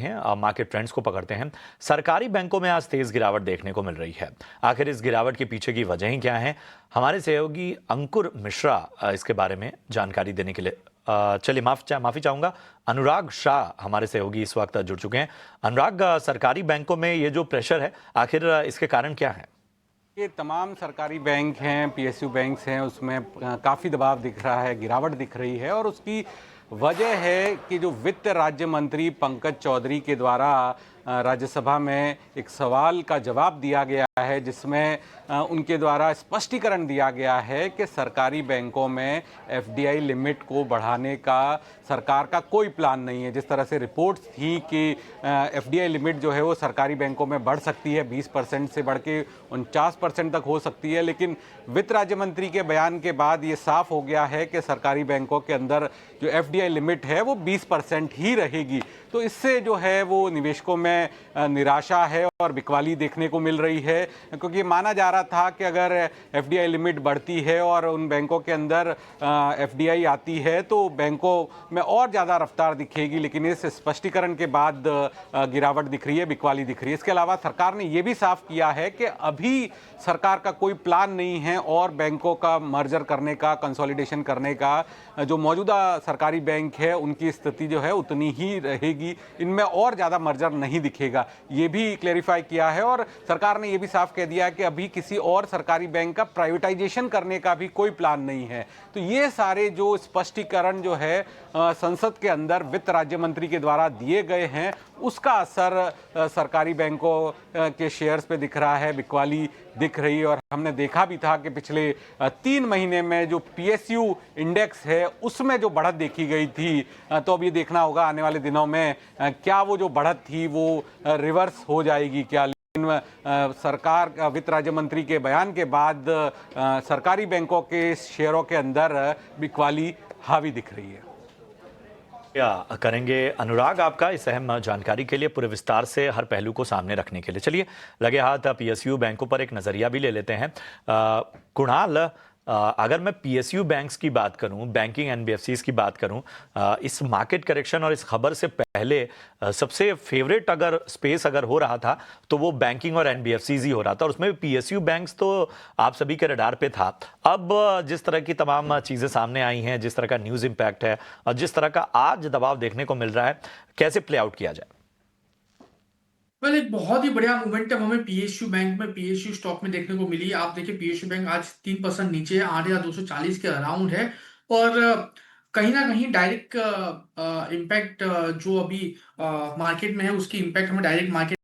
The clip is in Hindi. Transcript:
हैं, मार्केट ट्रेंड्स को पकड़ते हैं। सरकारी बैंकों में आज तेज गिरावट देखने को मिल रही है। आखिर इस गिरावट के पीछे की वजहें क्या हैं? हमारे सहयोगी अंकुर मिश्रा इसके बारे में जानकारी देने के लिए चलिए माफी चाहूंगा, अनुराग शाह हमारे सहयोगी इस वक्त जुड़ चुके हैं। अनुराग, सरकारी बैंकों में ये जो प्रेशर है, आखिर इसके कारण क्या है? ये तमाम सरकारी बैंक हैं, पीएसयू बैंक्स हैं, उसमें काफ़ी दबाव दिख रहा है, गिरावट दिख रही है। और उसकी वजह है कि जो वित्त राज्य मंत्री पंकज चौधरी के द्वारा राज्यसभा में एक सवाल का जवाब दिया गया है, जिसमें उनके द्वारा स्पष्टीकरण दिया गया है कि सरकारी बैंकों में एफडीआई लिमिट को बढ़ाने का सरकार का कोई प्लान नहीं है। जिस तरह से रिपोर्ट्स थी कि एफडीआई लिमिट जो है वो सरकारी बैंकों में बढ़ सकती है, 20% से बढ़ के 49% तक हो सकती है, लेकिन वित्त राज्य मंत्री के बयान के बाद ये साफ हो गया है कि सरकारी बैंकों के अंदर जो एफडीआई लिमिट है वो 20% ही रहेगी। तो इससे जो है वो निवेशकों में निराशा है और बिकवाली देखने को मिल रही है, क्योंकि माना जा रहा था कि अगर एफडीआई लिमिट बढ़ती है और उन बैंकों के अंदर एफडीआई आती है तो बैंकों में और ज़्यादा रफ्तार दिखेगी। लेकिन इस स्पष्टीकरण के बाद गिरावट दिख रही है, बिकवाली दिख रही है। इसके अलावा सरकार ने यह भी साफ किया है कि अभी सरकार का कोई प्लान नहीं है और बैंकों का मर्जर करने का, कंसोलिडेशन करने का। जो मौजूदा सरकारी बैंक है उनकी स्थिति जो है उतनी ही रहेगी, इनमें और ज़्यादा मर्जर नहीं दिखेगा, ये भी क्लेरिफाई किया है। और सरकार ने यह भी साफ कह दिया है कि अभी किसी और सरकारी बैंक का प्राइवेटाइजेशन करने का भी कोई प्लान नहीं है। तो ये सारे जो स्पष्टीकरण जो है संसद के अंदर वित्त राज्य मंत्री के द्वारा दिए गए हैं, उसका असर सरकारी बैंकों के शेयर्स पे दिख रहा है, बिकवाली दिख रही है। और हमने देखा भी था कि पिछले 3 महीने में जो पीएसयू इंडेक्स है उसमें जो बढ़त देखी गई थी, तो अब ये देखना होगा आने वाले दिनों में क्या वो जो बढ़त थी वो रिवर्स हो जाएगी क्या। लेकिन सरकार वित्त राज्य मंत्री के बयान के बाद सरकारी बैंकों के शेयरों के अंदर बिकवाली हावी दिख रही है। क्या करेंगे अनुराग आपका इस अहम जानकारी के लिए, पूरे विस्तार से हर पहलू को सामने रखने के लिए। चलिए लगे हाथ पीएसयू बैंकों पर एक नजरिया भी ले लेते हैं। कुणाल, अगर मैं पीएसयू बैंक्स की बात करूं, बैंकिंग एनबीएफसीज की बात करूं, इस मार्केट करेक्शन और इस खबर से पहले सबसे फेवरेट अगर स्पेस अगर हो रहा था तो वो बैंकिंग और एनबीएफसीज ही हो रहा था, और उसमें भी पीएसयू बैंक्स तो आप सभी के रडार पे था। अब जिस तरह की तमाम चीजें सामने आई हैं, जिस तरह का न्यूज इंपैक्ट है और जिस तरह का आज दबाव देखने को मिल रहा है, कैसे प्ले आउट किया जाए? एक बहुत ही बढ़िया मोमेंटम हमें पीएसयू बैंक में, पीएसयू स्टॉक में देखने को मिली। आप देखिए पीएसयू बैंक आज 3% नीचे 8,240 के अराउंड है। और कहीं ना कहीं डायरेक्ट इम्पैक्ट जो अभी मार्केट में है उसकी इम्पैक्ट हमें डायरेक्ट मार्केट